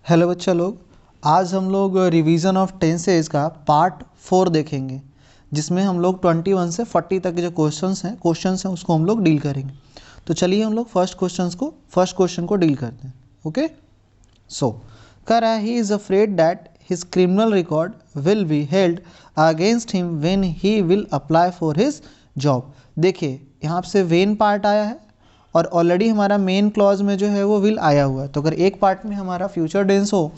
Hello बच्चा लोग, आज हम लोग रिवीजन ऑफ टेंसेज का पार्ट 4 देखेंगे, जिसमें हम लोग 21 से 40 तक के जो क्वेश्चंस हैं उसको हम लोग डील करेंगे। तो चलिए हम लोग फर्स्ट क्वेश्चन को डील करते हैं। ओके, सो कह रहा है he is afraid that his criminal record will be held against him when he will apply for his job. देखिए यहाँ से वेन पार्ट आया है और ऑलरेडी हमारा मेन क्लॉज में जो है वो विल आया हुआ है। तो अगर एक पार्ट में हमारा फ्यूचर टेंस हो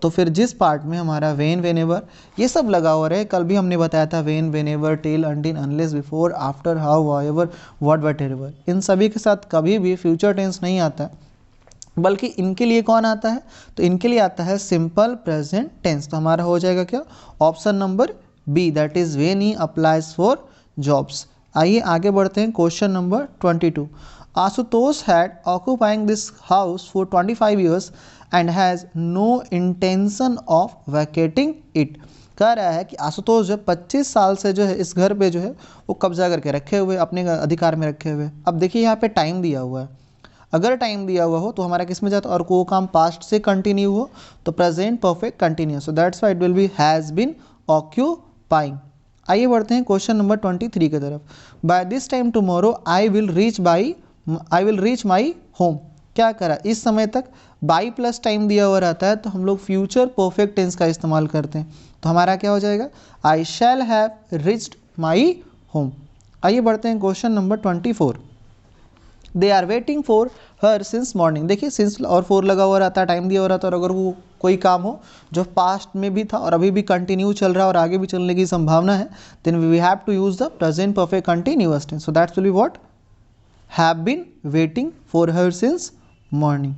तो फिर जिस पार्ट में हमारा वेन, वेनेवर ये सब लगा हुआ रहे, कल भी हमने बताया था when, whenever, till, until, unless, before, after, how, whatever, whatever, इन सभी के साथ कभी भी फ्यूचर टेंस नहीं आता है, बल्कि इनके लिए कौन आता है? तो इनके लिए आता है सिंपल प्रेजेंट टेंस। तो हमारा हो जाएगा क्या? Option number B, that is when he applies for jobs. आइए आगे बढ़ते हैं। Question number 22। Ashutosh had occupying this house for 25 years and has no intention of vacating it। कह रहा है कि आशुतोष जो 25 साल से जो है इस घर पे जो है वो कब्जा करके रखे हुए, अपने अधिकार में रखे हुए। अब देखिए यहाँ पे टाइम दिया हुआ है, अगर टाइम दिया हुआ हो तो हमारा किस में जाता है? और वो काम पास्ट से कंटिन्यू हो तो present perfect continuous, so that's why it will be has been occupying. आइए बढ़ते हैं क्वेश्चन नंबर 23 की तरफ। By this time tomorrow I will reach my home. क्या करा? इस समय तक बाई प्लस टाइम दिया हुआ रहता है तो हम लोग फ्यूचर परफेक्ट टेंस का इस्तेमाल करते हैं। तो हमारा क्या हो जाएगा? I shall have reached my home. आइए बढ़ते हैं question number 24। They are waiting for her since morning. देखिए सिंस और फोर लगा हुआ रहता है, टाइम दिया हुआ रहता है, और अगर वो कोई काम हो जो पास्ट में भी था और अभी भी कंटिन्यू चल रहा है और आगे भी चलने की संभावना है, then we have to use the present perfect continuous tense. So that's will be what? have been waiting for her since morning.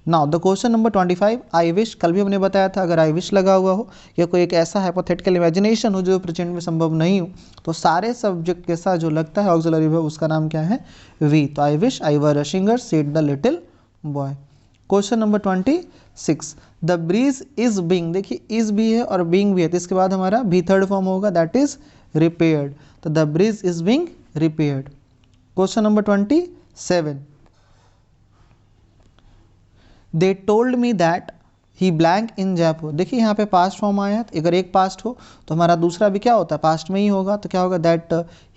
Now the question number 25, I wish। कल भी हमने बताया था अगर I wish लगा हुआ हो या कोई एक ऐसा hypothetical imagination हो जो प्रेजेंट में संभव नहीं हो तो सारे सब्जेक्ट के साथ जो लगता है ऑक्सिलरी वर्ब उसका नाम क्या है? वी। तो I wish I were a singer said the little boy। Question number 26, the breeze is being. देखिए इज भी है और बीइंग भी है तो इसके बाद हमारा भी थर्ड फॉर्म होगा, दैट इज रिपेयर्ड। तो the breeze is being repaired. Question number 27, they told me that he blank in Jaipur. देखिए यहाँ पे पास्ट फॉर्म आया है, अगर एक पास्ट हो तो हमारा दूसरा भी क्या होता है? पास्ट में ही होगा। तो क्या होगा? That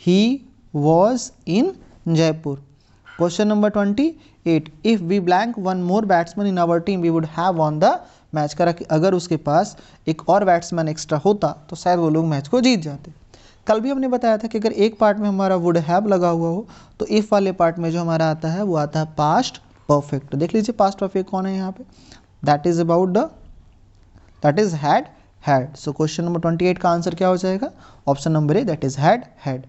he was in Jaipur. Question number 28, if we blank one more batsman in our team we would have won the match. करा कि अगर उसके पास एक और बैट्समैन एक्स्ट्रा होता तो शायद वो लोग मैच को जीत जाते। कल भी हमने बताया था कि अगर एक पार्ट में हमारा वुड हैव लगा हुआ हो तो इफ वाले पार्ट में जो हमारा आता है वो आता है पास्ट परफेक्ट। देख लीजिए पास्ट परफेक्ट कौन है यहाँ पे? That is about that is had. So question number 28 का आंसर क्या हो जाएगा? Option number A, that is had.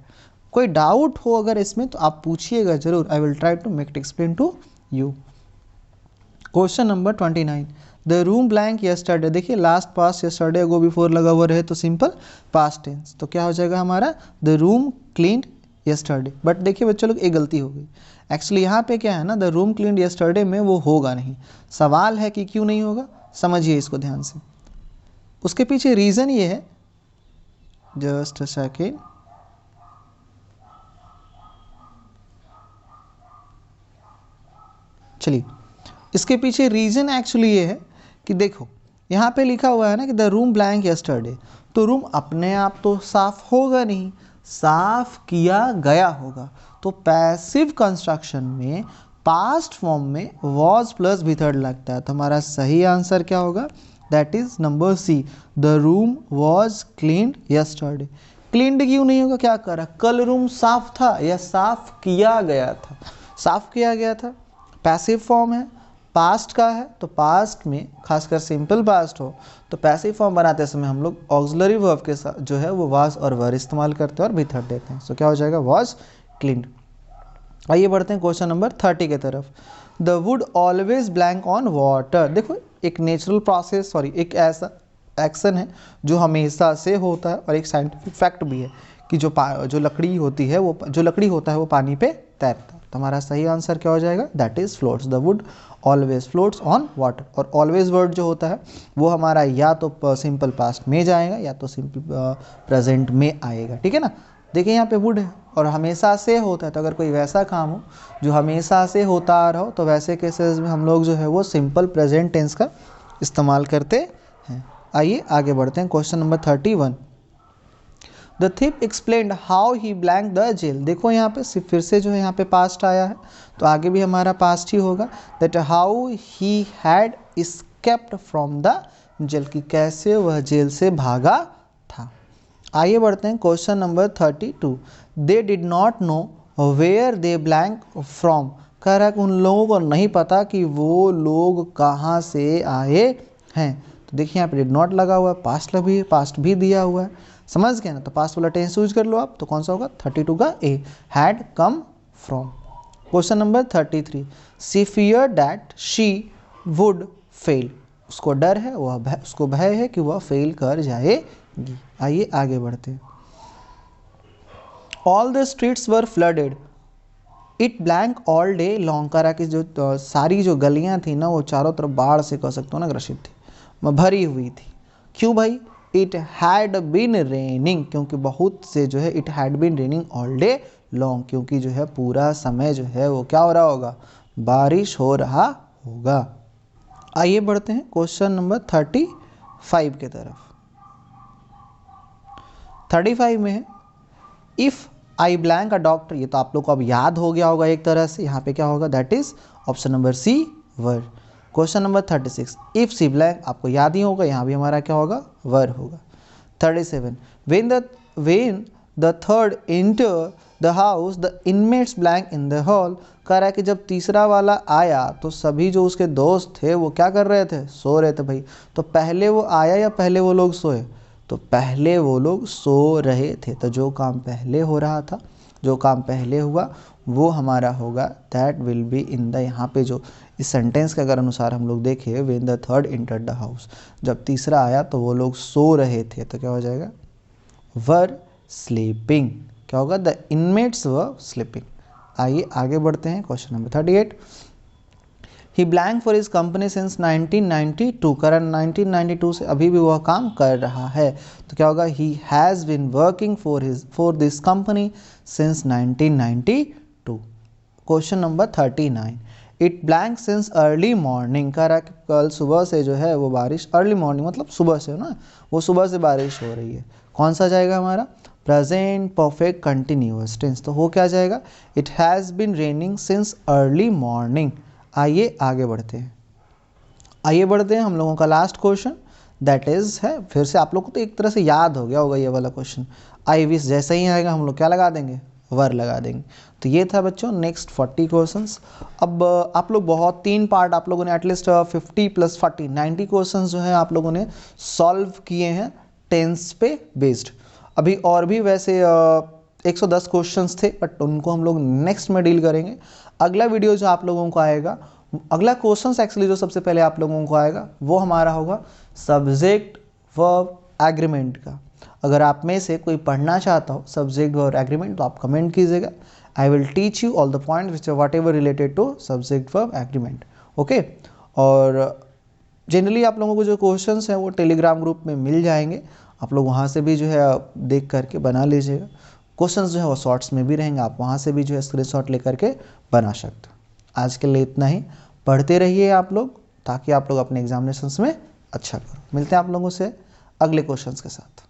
कोई डाउट हो अगर इसमें तो आप पूछिएगा जरूर, I will try to make it explain to you. Question number 29, the room blank yesterday. देखिए last past yesterday go before लगा हुआ रहे तो सिंपल पास्ट टेंस। तो क्या हो जाएगा हमारा? The room cleaned yesterday. But देखिए बच्चों लोग एक गलती हो गई। एक्चुअली यहाँ पे क्या है ना, द रूम क्लीन्ड यस्टरडे में वो होगा नहीं। सवाल है कि क्यों नहीं होगा, समझिए इसको ध्यान से। उसके पीछे रीज़न ये है, जस्ट अ सेकेंड, चलिए इसके पीछे रीज़न एक्चुअली ये है कि देखो यहाँ पे लिखा हुआ है ना कि द रूम ब्लैंक यस्टरडे, तो रूम अपने आप तो साफ होगा नहीं, साफ किया गया होगा। तो पैसिव कंस्ट्रक्शन में पास्ट फॉर्म में वॉज प्लस भी थर्ड लगता है। तो हमारा सही आंसर क्या होगा? That is number C, the room was cleaned yesterday. Cleaned क्यों नहीं होगा? क्या करा? कल रूम साफ था या साफ किया गया था? साफ किया गया था, पैसिव फॉर्म है, पास्ट का है, तो पास्ट में खासकर सिंपल पास्ट हो तो पैसिव फॉर्म बनाते समय हम लोग ऑक्सिलरी वर्ब के साथ जो है वो वाज और वर इस्तेमाल करते हैं और भी थर्ड देते हैं। सो क्या हो जाएगा? Was cleaned. आइए बढ़ते हैं क्वेश्चन नंबर 30 की तरफ। The wood always blank on water. देखो एक नेचुरल प्रोसेस, एक ऐसा एक्शन है जो हमेशा से होता है और एक साइंटिफिक फैक्ट भी है कि जो लकड़ी होती है वो वो पानी पे तैरता है। तो हमारा सही आंसर क्या हो जाएगा? That is floats. The wood always floats on water. और ऑलवेज वर्ड जो होता है वो हमारा या तो सिंपल पास्ट में जाएगा या तो सिंपल प्रेजेंट में आएगा। ठीक है ना? देखिए यहाँ पे वुड है और हमेशा से होता है, तो अगर कोई वैसा काम हो जो हमेशा से होता आ रहा हो तो वैसे केसेस में हम लोग जो है वो सिंपल प्रेजेंट टेंस का इस्तेमाल करते हैं। आइए आगे बढ़ते हैं। Question number 31, the thief explained how he blank the jail. देखो यहाँ पे फिर से जो है यहाँ पे पास्ट आया है, तो आगे भी हमारा पास्ट ही होगा। That how he had escaped from the jail, कि कैसे वह जेल से भागा था। आइए बढ़ते हैं। Question number 32, they did not know where they blank from. कह रहा है कि उन लोगों को नहीं पता कि वो लोग कहाँ से आए हैं। तो देखिए यहाँ पे डिड नॉट लगा हुआ है, पास्ट भी दिया हुआ है, समझ गए ना। तो पास्ट वाला टेंस यूज कर लो आप, तो कौन सा होगा 32 का A, had come from. Question number 33, she fear that she would fail. उसको डर है, उसको भय है कि वह फेल कर जाएगी। आइए आगे बढ़ते हैं। All the streets were flooded it blank all day long. करा कि जो सारी जो गलियां थी ना वो चारों तरफ बाढ़ से कह सकते हो ना ग्रसित थी, भरी हुई थी। क्यों भाई? इट हैड बीन रेनिंग, क्योंकि बहुत से जो है it had been raining all day long, क्योंकि जो है पूरा समय जो है वो क्या हो रहा होगा, बारिश हो रहा होगा। आइए बढ़ते हैं क्वेश्चन नंबर 35 के तरफ। 35 में है if I blank a doctor. ये तो आप लोग को अब याद हो गया होगा एक तरह से। यहाँ पे क्या होगा, that is option number C, were. Question number 36, if she blank, आपको याद ही होगा, यहाँ भी हमारा क्या होगा, वर होगा। 37, when the third enter the house the inmates blank in the hall. कह रहा है कि जब तीसरा वाला आया तो सभी जो उसके दोस्त थे वो क्या कर रहे थे, सो रहे थे भाई। तो पहले वो आया या पहले वो लोग सोए? तो पहले वो लोग सो रहे थे। तो जो काम पहले हो रहा था, जो काम पहले हुआ वो हमारा होगा that will be in the. यहाँ पे जो इस सेंटेंस के अगर अनुसार हम लोग देखें, when the third entered the house, जब तीसरा आया तो वो लोग सो रहे थे, तो क्या हो जाएगा, वर स्लीपिंग। क्या होगा, द इनमेट्स वर स्लीपिंग। आइए आगे बढ़ते हैं। Question number 38, he blank for his company since 1992। Current 1992 से अभी भी वह काम कर रहा है, तो क्या होगा, he has been working for this company since 1992। Question number 39, it blank since early morning. कह रहा है कि कल सुबह से जो है वो बारिश, अर्ली मॉर्निंग मतलब सुबह से ना, वो सुबह से बारिश हो रही है। कौन सा जाएगा हमारा, प्रेजेंट परफेक्ट कंटिन्यूअस टेंस। तो हो क्या जाएगा, it has been raining since early morning. आइए आगे बढ़ते हैं। हम लोगों का लास्ट क्वेश्चन, दैट इज है, फिर से आप लोग को तो एक तरह से याद हो गया होगा ये वाला क्वेश्चन। आई विश जैसे ही आएगा हम लोग क्या लगा देंगे, वर लगा देंगे। तो ये था बच्चों नेक्स्ट 40 क्वेश्चंस। अब आप लोग बहुत 3 पार्ट आप लोगों ने एटलीस्ट 50 + 40 90 क्वेश्चंस जो है आप लोगों ने सॉल्व किए हैं टेंस पे बेस्ड। अभी और भी वैसे 110 क्वेश्चंस थे, बट उनको हम लोग नेक्स्ट में डील करेंगे। अगला वीडियो जो आप लोगों को आएगा, अगला क्वेश्चंस एक्चुअली जो सबसे पहले आप लोगों को आएगा वो हमारा होगा सब्जेक्ट वर्ब एग्रीमेंट का। अगर आप में से कोई पढ़ना चाहता हो सब्जेक्ट वर्ब एग्रीमेंट तो आप कमेंट कीजिएगा। I will teach you all the points which are whatever related to subject verb agreement. Okay, और जनरली आप लोगों को जो क्वेश्चंस हैं वो टेलीग्राम ग्रुप में मिल जाएंगे, आप लोग वहाँ से भी जो है देख करके बना लीजिएगा। क्वेश्चंस जो है वो शॉर्ट्स में भी रहेंगे, आप वहाँ से भी जो है स्क्रीनशॉट लेकर के बना सकते हो। आज के लिए इतना ही, पढ़ते रहिए आप लोग ताकि आप लोग अपने एग्जामिनेशंस में अच्छा करो। मिलते हैं आप लोगों से अगले क्वेश्चंस के साथ।